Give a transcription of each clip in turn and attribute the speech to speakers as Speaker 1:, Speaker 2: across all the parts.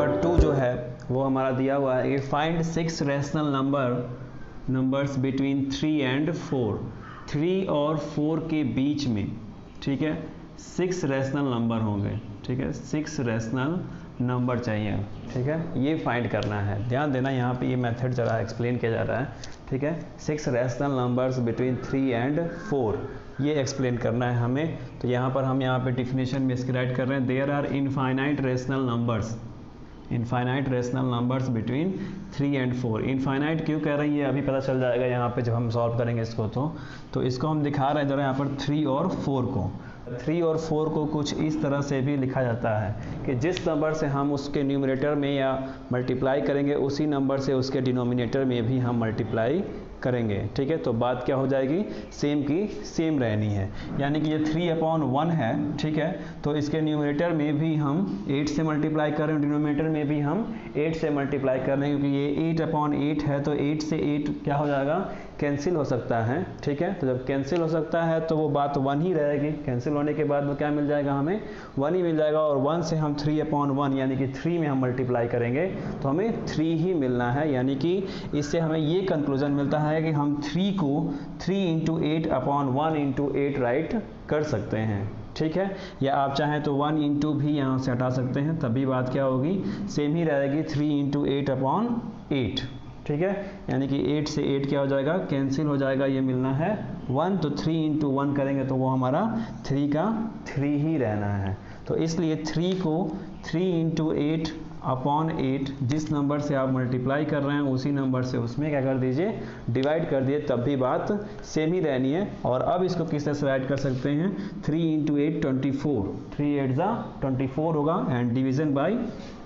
Speaker 1: Number 2 जो है वो हमारा दिया हुआ है कि find 6 rational numbers between 3 and 4, 3 और 4 के बीच में, ठीक है, 6 रैशनल नंबर होंगे, ठीक है, 6 रैशनल नंबर चाहिए, ठीक है, ये फाइंड करना है। ध्यान देना यहाँ पे ये मेथड जरा एक्सप्लेन किया जा रहा है, ठीक है, 6 रैशनल नंबर्स बिटवीन 3 एंड 4 ये एक्सप्लेन करना है हमें। तो यहाँ पर हम यहाँ पे डिफिनेशन में इसकी राइट कर रहे हैं, there are infinite rational numbers, infinite rational numbers between 3 and 4। Infinite क्यों कह रही है अभी पता चल जाएगा यहाँ पे जब हम सॉल्व करेंगे इसको। तो इसको हम दिखा रहे हैं जरा यहाँ पर 3 और 4 को। 3 और 4 को कुछ इस तरह से भी लिखा जाता है कि जिस नंबर से हम उसके न्यूमरेटर में या मल्टीप्लाई करेंगे उसी नंबर से उसके डिनोमिनेटर में भी हम मल्टीप्लाई करेंगे, ठीक है। तो बात क्या हो जाएगी, सेम की सेम रहनी है, यानी कि ये 3/1 है, ठीक है, तो इसके न्यूमरेटर में भी हम 8 से मल्टीप्लाई कर रहे हैं, डिनोमिनेटर में भी हम 8 से मल्टीप्लाई कर रहे हैं, क्योंकि ये 8/8 है तो 8 से 8 क्या हो जाएगा, कैंसिल हो सकता है, ठीक है। तो जब कैंसिल हो सकता है तो वो बात 1 ही रहेगी, कैंसिल होने के बाद वो क्या मिल जाएगा, हमें 1 ही मिल जाएगा, और 1 से हम 3/1 यानी कि 3 में हम मल्टीप्लाई करेंगे तो हमें 3 ही मिलना है। यानी कि इससे हमें ये कंक्लूजन मिलता है कि हम 3 को 3 × 8/1 × 8 राइट कर सकते हैं, ठीक है, या आप चाहें तो 1 × भी यहाँ से हटा सकते हैं, तभी बात क्या होगी, सेम ही रहेगी, 3 × 8/8, ठीक है, यानी कि 8 से 8 क्या हो जाएगा, कैंसिल हो जाएगा, ये मिलना है 1, तो 3 × 1 करेंगे तो वो हमारा 3 का 3 ही रहना है। तो इसलिए 3 को 3 × 8/8 जिस नंबर से आप मल्टीप्लाई कर रहे हैं उसी नंबर से उसमें क्या कर दीजिए, डिवाइड कर दिए, तब भी बात सेम ही रहनी है। और अब इसको किस तरह से राइट कर सकते हैं, 3 × 8 24, 3 8 24 होगा एंड डिवीजन बाई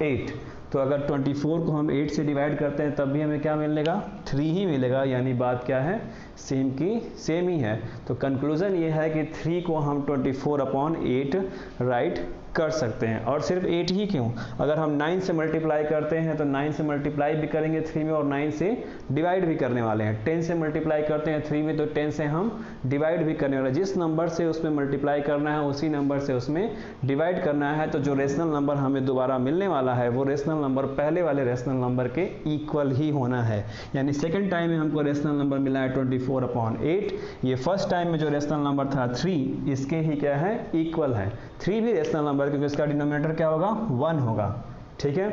Speaker 1: 8। तो अगर 24 को हम 8 से डिवाइड करते हैं तब भी हमें क्या मिलेगा, 3 ही मिलेगा, यानी बात क्या है, सेम की सेम ही है। तो कंक्लूजन ये है कि 3 को हम 24/8 राइट कर सकते हैं। और सिर्फ 8 ही क्यों, अगर हम 9 से मल्टीप्लाई करते हैं तो 9 से मल्टीप्लाई भी करेंगे 3 में और 9 से डिवाइड भी करने वाले हैं। 10 से मल्टीप्लाई करते हैं 3 में तो 10 से हम डिवाइड भी करने वाले हैं। जिस नंबर से उसमें मल्टीप्लाई करना है उसी नंबर से उसमें डिवाइड करना है। तो जो रेशनल नंबर हमें दोबारा मिलने वाला है वो रेशनल नंबर पहले वाले रेशनल नंबर के इक्वल ही होना है। यानी सेकेंड टाइम में हमको रेशनल नंबर मिला है 24/8, ये फर्स्ट टाइम में जो रेशनल नंबर था 3 इसके ही क्या है, इक्वल है। 3 भी रेशनल नंबर क्योंकि इसका डिनोमिनेटर क्या होगा, 1 होगा, ठीक है।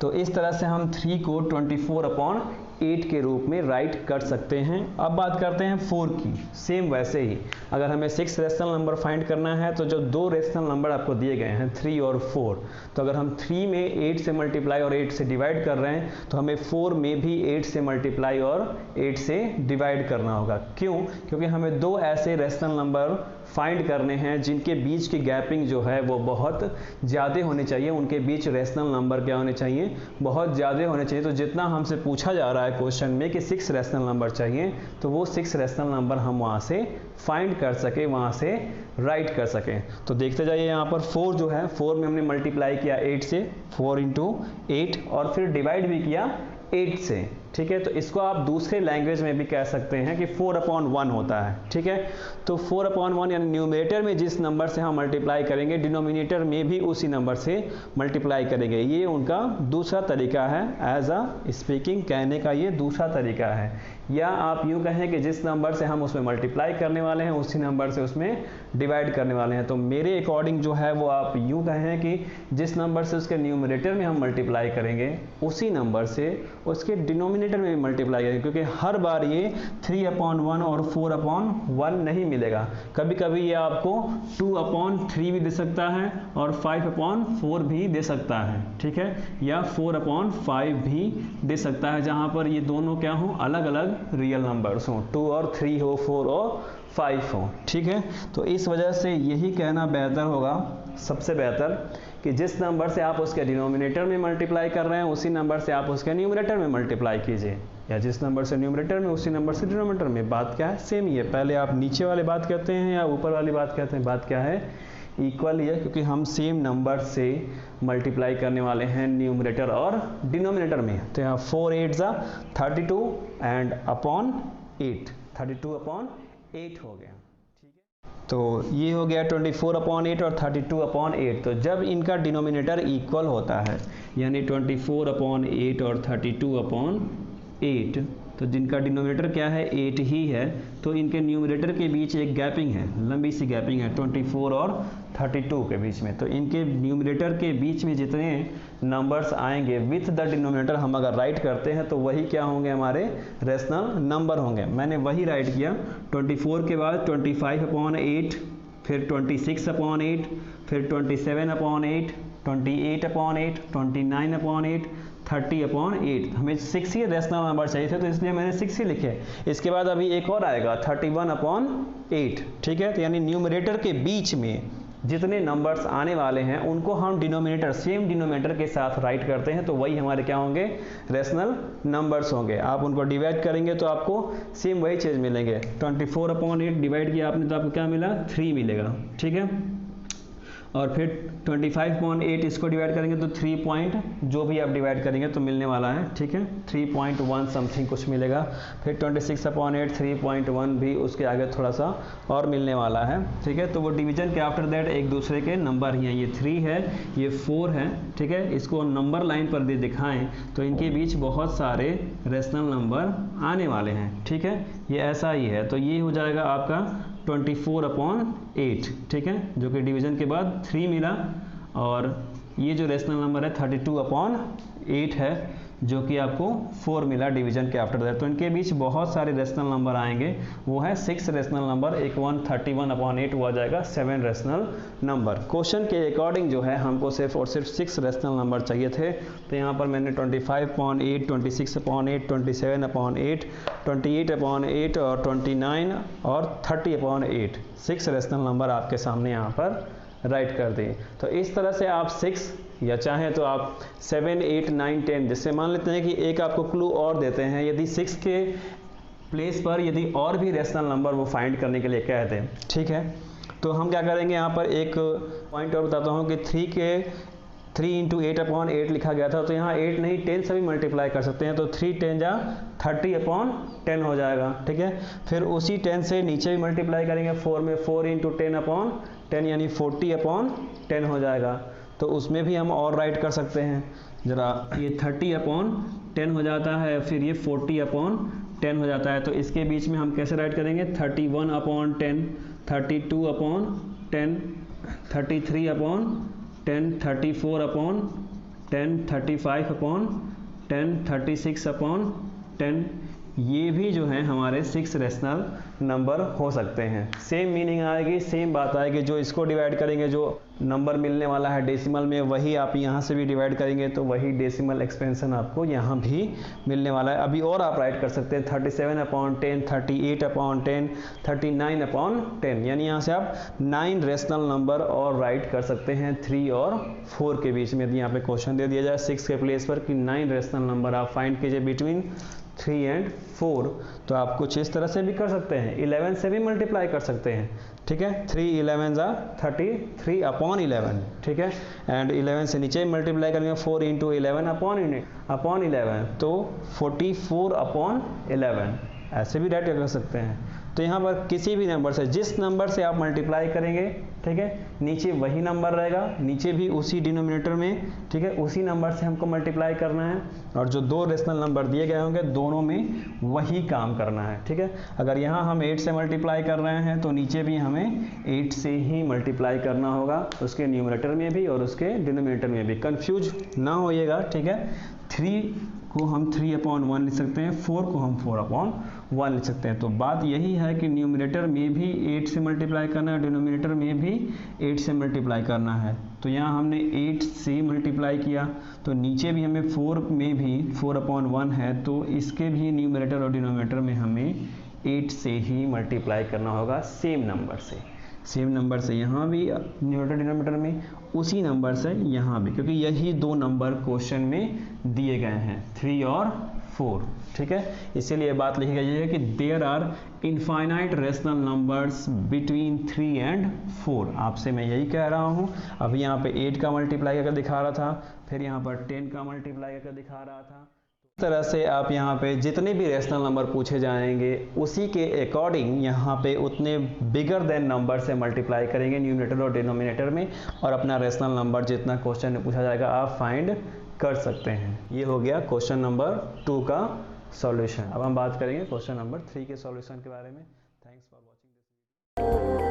Speaker 1: तो इस तरह से हम 3 को 24/8 के रूप में राइट कर सकते हैं। अब बात करते हैं 4 की। सेम वैसे ही अगर हमें 6 रेशनल नंबर फाइंड करना है तो जो 2 रेशनल नंबर आपको दिए गए हैं 3 और 4, तो अगर हम 3 में 8 से मल्टीप्लाई और 8 से डिवाइड कर रहे हैं तो हमें 4 में भी 8 से मल्टीप्लाई और 8 से डिवाइड करना होगा। क्यों, क्योंकि हमें 2 ऐसे रेशनल नंबर फाइंड करने हैं जिनके बीच की गैपिंग जो है वो बहुत ज़्यादा होनी चाहिए, उनके बीच रेशनल नंबर क्या होने चाहिए, बहुत ज़्यादा होने चाहिए। तो जितना हमसे पूछा जा रहा है क्वेश्चन में कि 6 रेशनल नंबर चाहिए, तो वो 6 रेशनल नंबर हम वहाँ से फाइंड कर सके, वहाँ से राइट कर सकें। तो देखते जाइए यहाँ पर 4 जो है, 4 में हमने मल्टीप्लाई किया 8 से, 4 × 8, और फिर डिवाइड भी किया 8 से, ठीक है। तो इसको आप दूसरे लैंग्वेज में भी कह सकते हैं कि 4/1 होता है, ठीक है। तो 4/1 यानी न्यूमरेटर में जिस नंबर से हम मल्टीप्लाई करेंगे डिनोमिनेटर में भी उसी नंबर से मल्टीप्लाई करेंगे। ये उनका दूसरा तरीका है, एज अ स्पीकिंग कहने का ये दूसरा तरीका है। या आप यूँ कहें कि जिस नंबर से हम उसमें मल्टीप्लाई करने वाले हैं उसी नंबर से उसमें डिवाइड करने वाले हैं। तो मेरे अकॉर्डिंग जो है वो आप यूँ कहें कि जिस नंबर से उसके न्यूमरेटर में हम मल्टीप्लाई करेंगे उसी नंबर से उसके डिनोमिनेटर में भी मल्टीप्लाई करेंगे, क्योंकि हर बार ये 3/1 और 4/1 नहीं मिलेगा। कभी कभी ये आपको 2/3 भी दे सकता है और 5/4 भी दे सकता है, ठीक है, या 4/5 भी दे सकता है, जहाँ पर ये दोनों क्या हो, अलग अलग रियल नंबर्स हो, 2 और 3 हो, 4 और 5 हो, ठीक है। तो इस वजह से यही कहना बेहतर होगा, सबसे बेहतर, कि जिस नंबर से आप उसके डिनोमिनेटर में मल्टीप्लाई कर रहे हैं उसी नंबर से आप उसके न्यूमरेटर में मल्टीप्लाई कीजिए, या जिस नंबर से न्यूमरेटर में उसी नंबर से डिनोमिनेटर में। बात क्या है, सेम ही है। पहले आप नीचे वाली बात कहते हैं या ऊपर वाली बात कहते हैं, बात क्या है, इक्वल ही है, क्योंकि हम सेम नंबर से मल्टीप्लाई करने वाले हैं न्यूमरेटर और डिनोमिनेटर में। तो यहाँ 4 8 32 एंड अपॉन 8, 32/8 हो गया, ठीक है। तो ये हो गया 24/8 और 32/8। तो जब इनका डिनोमिनेटर इक्वल होता है, यानी 24/8 और 32/8, तो जिनका डिनोमिनेटर क्या है 8 ही है, तो इनके न्यूमरेटर के बीच एक गैपिंग है, लंबी सी गैपिंग है 24 और 32 के बीच में। तो इनके न्यूमरेटर के बीच में जितने नंबर्स आएंगे विथ द डिनोमिनेटर हम अगर राइट करते हैं तो वही क्या होंगे, हमारे रेशनल नंबर होंगे। मैंने वही राइट किया, 24 के बाद 25/8, फिर 26/8, फिर 27/8, 28/8, 29/8, 30/8। हमें 6 ही रेशनल नंबर चाहिए थे, तो इसलिए मैंने 6 ही लिखे। इसके बाद अभी एक और आएगा 31/8, ठीक है। तो यानी न्यूमरेटर के बीच में जितने नंबर्स आने वाले हैं उनको हम डिनोमिनेटर, सेम डिनोमिनेटर के साथ राइट करते हैं, तो वही हमारे क्या होंगे, रेशनल नंबर्स होंगे। आप उनको डिवाइड करेंगे तो आपको सेम वही चीज़ मिलेंगे। 24/8 डिवाइड किया आपने तो आपको क्या मिला, 3 मिलेगा, ठीक है। और फिर 25/8 इसको डिवाइड करेंगे तो 3 पॉइंट, जो भी आप डिवाइड करेंगे तो मिलने वाला है, ठीक है, 3.1 समथिंग कुछ मिलेगा। फिर 26/8 3.1 भी उसके आगे थोड़ा सा और मिलने वाला है, ठीक है। तो वो डिवीजन के आफ्टर दैट एक दूसरे के नंबर ही हैं, ये 3 है, ये 4 है, ठीक है। इसको नंबर लाइन पर भी दिखाएं तो इनके बीच बहुत सारे रेशनल नंबर आने वाले हैं, ठीक है। ये ऐसा ही है, तो ये हो जाएगा आपका 24/8, ठीक है, जो कि डिवीजन के बाद 3 मिला। और ये जो रेशनल नंबर है 32/8 है, जो कि आपको 4 मिला डिवीजन के आफ्टर दैट। तो इनके बीच बहुत सारे रेशनल नंबर आएंगे, वो है 6 रेशनल नंबर। एक 31/8 हुआ जाएगा 7 रेशनल नंबर। क्वेश्चन के अकॉर्डिंग जो है हमको सिर्फ और सिर्फ 6 रेशनल नंबर चाहिए थे, तो यहाँ पर मैंने 25/8, 26/8, 27/8, 28/8 और 29 और 30/8 6 रेशनल नंबर आपके सामने यहाँ पर राइट कर दिए। तो इस तरह से आप 6 या चाहें तो आप 7, 8, 9, 10, जैसे मान लेते हैं कि एक आपको क्लू और देते हैं, यदि 6 के प्लेस पर यदि और भी रेशनल नंबर वो फाइंड करने के लिए कहते हैं, ठीक है, तो हम क्या करेंगे, यहाँ पर एक पॉइंट और बताता हूँ कि 3 × 8/8 लिखा गया था, तो यहाँ 8 नहीं 10 से भी मल्टीप्लाई कर सकते हैं, तो 3 10 जा 30/10 हो जाएगा, ठीक है। फिर उसी 10 से नीचे भी मल्टीप्लाई करेंगे 4 में, 4 × 10/10 यानी 40/10 हो जाएगा, तो उसमें भी हम और राइट कर सकते हैं। जरा ये 30/10 हो जाता है, फिर ये 40/10 हो जाता है, तो इसके बीच में हम कैसे राइट करेंगे, 31/10, 32/10, 33/10, 34/10, 35/10, 36/10, ये भी जो है हमारे 6 रेशनल नंबर हो सकते हैं। सेम मीनिंग आएगी, सेम बात आएगी, जो इसको डिवाइड करेंगे, जो नंबर मिलने वाला है डेसिमल में, वही आप यहाँ से भी डिवाइड करेंगे तो वही डेसिमल एक्सपेंशन आपको यहाँ भी मिलने वाला है। अभी और आप राइट कर सकते हैं 37/10, 38/10, 39/10, यानी यहाँ से आप 9 रेशनल नंबर और राइट कर सकते हैं 3 और 4 के बीच में। यदि यहाँ पे क्वेश्चन दे दिया जाए 6 के प्लेस पर कि 9 रेशनल नंबर आप फाइंड कीजिए बिटवीन 3 और 4, तो आप कुछ इस तरह से भी कर सकते हैं, 11 से भी मल्टीप्लाई कर सकते हैं, ठीक है। 3 11 जा 33/11, ठीक है, एंड 11 से नीचे मल्टीप्लाई करेंगे 4 × 11/11, तो 44/11, ऐसे भी राइट कर सकते हैं। तो यहाँ पर किसी भी नंबर से, जिस नंबर से आप मल्टीप्लाई करेंगे, ठीक है, नीचे वही नंबर रहेगा, नीचे भी उसी डिनोमिनेटर में, ठीक है, उसी नंबर से हमको मल्टीप्लाई करना है, और जो 2 रेशनल नंबर दिए गए होंगे दोनों में वही काम करना है, ठीक है। अगर यहाँ हम 8 से मल्टीप्लाई कर रहे हैं तो नीचे भी हमें 8 से ही मल्टीप्लाई करना होगा, उसके न्यूमरेटर में भी और उसके डिनोमिनेटर में भी। कंफ्यूज ना होइएगा, ठीक है। 3 को हम 3/1 लिख सकते हैं, 4 को हम 4/1 लिख सकते हैं। तो बात यही है कि न्यूमरेटर में भी 8 से मल्टीप्लाई करना है, डिनोमिनेटर में भी 8 से मल्टीप्लाई करना है। तो यहाँ हमने 8 से मल्टीप्लाई किया, तो नीचे भी हमें 4 में भी 4/1 है, तो इसके भी न्यूमरेटर और डिनोमिनेटर में हमें 8 से ही मल्टीप्लाई करना होगा, सेम नंबर से, सेम नंबर से यहाँ भी न्यूमरेटर डिनोमिनेटर में, उसी नंबर से यहाँ भी, क्योंकि यही 2 नंबर क्वेश्चन में दिए गए हैं, 3 और 4, ठीक है। इसीलिए बात लिखी गई है कि there are infinite rational numbers between 3 और 4। आपसे मैं यही कह रहा हूँ। अभी यहाँ पे 8 का मल्टीप्लाई करके दिखा रहा था, फिर यहाँ पर 10 का मल्टीप्लाई करके दिखा रहा था। इस तरह से आप यहाँ पे जितने भी रेशनल नंबर पूछे जाएंगे उसी के अकॉर्डिंग यहाँ पे उतने बिगर देन नंबर से मल्टीप्लाई करेंगे न्यूमरेटर और डिनोमिनेटर में, और अपना रेशनल नंबर जितना क्वेश्चन में पूछा जाएगा आप फाइंड कर सकते हैं। ये हो गया क्वेश्चन नंबर 2 का सॉल्यूशन। अब हम बात करेंगे क्वेश्चन नंबर 3 के सॉल्यूशन के बारे में। Thanks for watching this video.